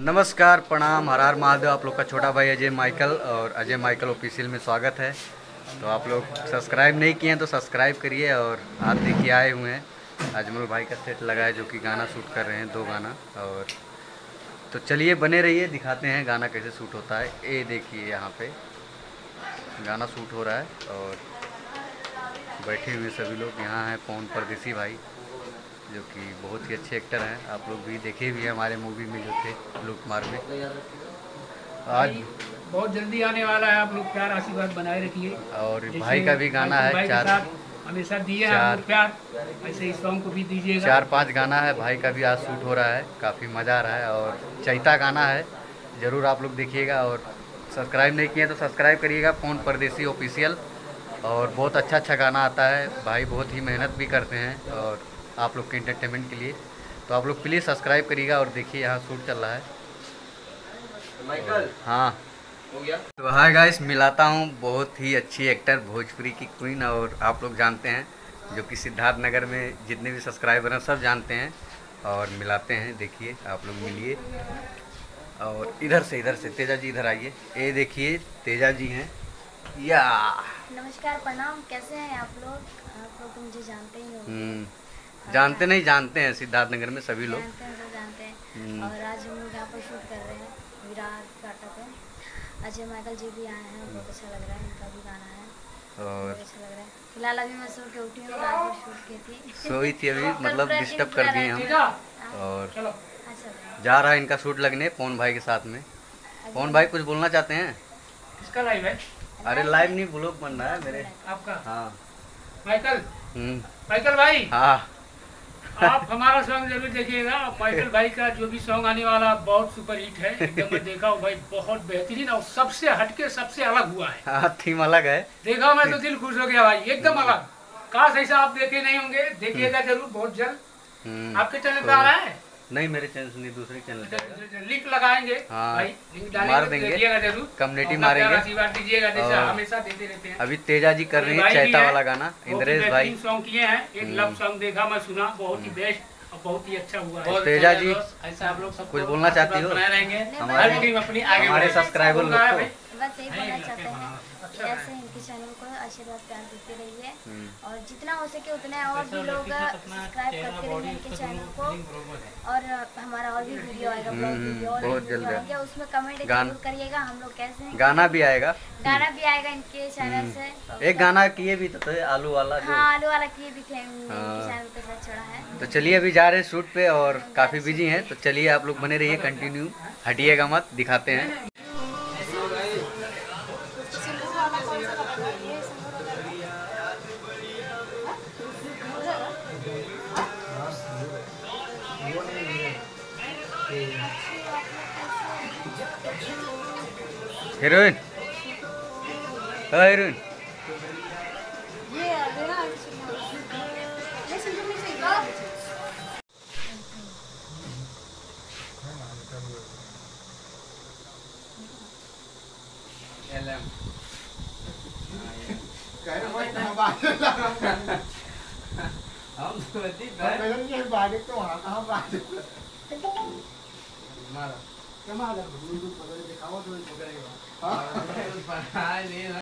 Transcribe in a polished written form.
नमस्कार, प्रणाम, हर हर महादेव। आप लोग का छोटा भाई अजय माइकल और अजय माइकल ऑफिशियल में स्वागत है। तो आप लोग सब्सक्राइब नहीं किए हैं तो सब्सक्राइब करिए। और आप देखिए आए हुए हैं अजमल भाई का सेट लगा है जो कि गाना शूट कर रहे हैं, 2 गाना। और तो चलिए बने रहिए, दिखाते हैं गाना कैसे शूट होता है। ये देखिए यहाँ पे गाना शूट हो रहा है और बैठे हुए सभी लोग यहाँ हैं। पवन परदेसी भाई जो कि बहुत ही अच्छे एक्टर हैं, आप लोग भी देखे भी हैं हमारे मूवी में जो थे लूट मार में। आज बहुत जल्दी आने वाला है, आप लोग प्यार आशीर्वाद बनाए रखिए। और भाई का भी गाना है, 4 हमेशा दिए आप प्यार, ऐसे ही सॉन्ग को भी दीजिएगा। 4-5 गाना है, भाई का भी आज शूट हो रहा है, काफ़ी मज़ा आ रहा है। और चैता गाना है, ज़रूर आप लोग देखिएगा। और सब्सक्राइब नहीं किए तो सब्सक्राइब करिएगा, पवन परदेसी ऑफिशियल। और बहुत अच्छा गाना आता है, भाई बहुत ही मेहनत भी करते हैं और आप लोग के एंटरटेनमेंट के लिए। तो आप लोग प्लीज़ सब्सक्राइब करिएगा। और देखिए यहाँ शूट चल रहा है माइकल। हाँ हो गया। तो हाय गाइस, मिलाता हूँ बहुत ही अच्छी एक्टर, भोजपुरी की क्वीन। और आप लोग जानते हैं जो कि सिद्धार्थ नगर में जितने भी सब्सक्राइबर हैं सब जानते हैं। और मिलाते हैं, देखिए आप लोग मिलिए। और इधर से तेजा जी इधर आइए। ये देखिए तेजा जी हैं। या नमस्कार, प्रणाम, कैसे हैं आप लोग? आप लोग तो मुझे जानते ही होंगे। जानते नहीं जानते हैं, सिद्धार्थ नगर में सभी लोग जानते हैं। और आज हम लोग यहाँ पर शूट कर रहे हैं विरार फाटा पे। अजय माइकल जी भी आए हैं, बहुत अच्छा लग रहा है, इनका भी गाना है और अच्छा लग रहा है। फिलहाल अभी मैं सो के उठी हूँ, रात भर शूट की थी, सोई थी अभी, मतलब डिस्टर्ब कर दिए हम। और जा रहा है इनका शूट लगने पवन भाई के साथ में। पवन भाई कुछ बोलना चाहते हैं? किसका लाइव है? अरे लाइव नहीं, ब्लॉग बन रहा है मेरे आपका। हाँ माइकल माइकल भाई, हाँ आप हमारा सॉन्ग जरूर देखिएगा। माइकल भाई का जो भी सॉन्ग आने वाला बहुत सुपर हिट है, एकदम। मैं देखा हूँ भाई, बहुत बेहतरीन और सबसे हटके, सबसे अलग हुआ है। हाँ, थीम अलग है। देखा मैं तो दिल खुश हो गया भाई, एकदम अलग। काश ऐसा आप देखे नहीं होंगे, देखिएगा जरूर बहुत जल्द। आपके चैनल पे आ रहा है? नहीं, मेरे चैनल से नहीं, दूसरे चैनल पे लिंक लगाएंगे। हाँ, भाई लिंक मार देंगे, देखिएगा जरूर, कम्युनिटी मारेंगे, आशीर्वाद दीजिएगा जैसा हमेशा देते रहते हैं। अभी तेजा जी कर रहे हैं चैता वाला गाना, इंद्रेश भाई सॉन्ग किए हैं। एक लव सॉन्ग देखा, मैं सुना, बहुत ही बेस्ट और बहुत ही अच्छा हुआ है। तेजा जी ऐसा आप लोग सब कुछ बोलना चाहती हो? हमारी टीम अपनी आगे, हमारे सब्सक्राइबर लोग बस यही बोलना चाहते हैं कि ऐसे इनके चैनल को आशीर्वाद प्यार देते रहिए और जितना हो सके उतना और भी लोग सब्सक्राइब करते रहिए इनके चैनल को। और हमारा और भी वीडियो आएगा, ब्लॉग वीडियो और बहुत जल्द आएगा, उसमें कमेंट जरूर करिएगा। हम लोग कैसे हैं, गाना भी आएगा इनके चैनल से। एक गाना किए भी तो थे, आलू वाला। हाँ, आलू वाला किए भी थे, इनके चैनल पे साथ चढ़ा है। तो चलिए अभी जा रहे हैं शूट पे और काफ़ी बिजी हैं। तो चलिए आप लोग बने रहिए, कंटिन्यू, हटिएगा मत, दिखाते हैं। हीरोइन, हीरोइन हम